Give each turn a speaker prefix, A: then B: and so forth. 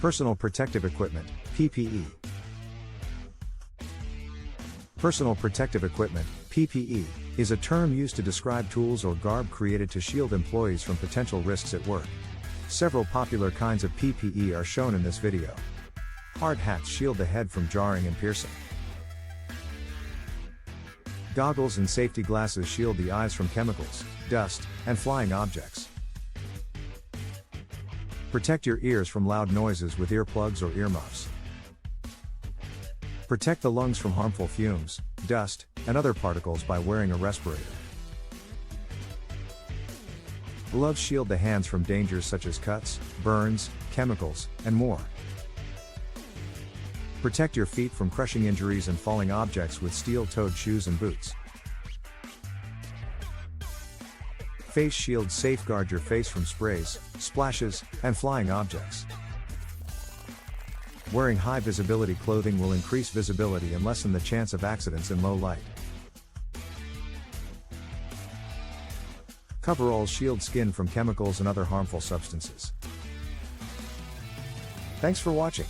A: Personal protective equipment, PPE. Personal protective equipment, PPE, is a term used to describe tools or garb created to shield employees from potential risks at work. Several popular kinds of PPE are shown in this video. Hard hats shield the head from jarring and piercing. Goggles and safety glasses shield the eyes from chemicals, dust, and flying objects. Protect your ears from loud noises with earplugs or earmuffs. Protect the lungs from harmful fumes, dust, and other particles by wearing a respirator. Gloves shield the hands from dangers such as cuts, burns, chemicals, and more. Protect your feet from crushing injuries and falling objects with steel-toed shoes and boots. Face shields safeguard your face from sprays, splashes, and flying objects. Wearing high-visibility clothing will increase visibility and lessen the chance of accidents in low light. Coveralls shield skin from chemicals and other harmful substances. Thanks for watching.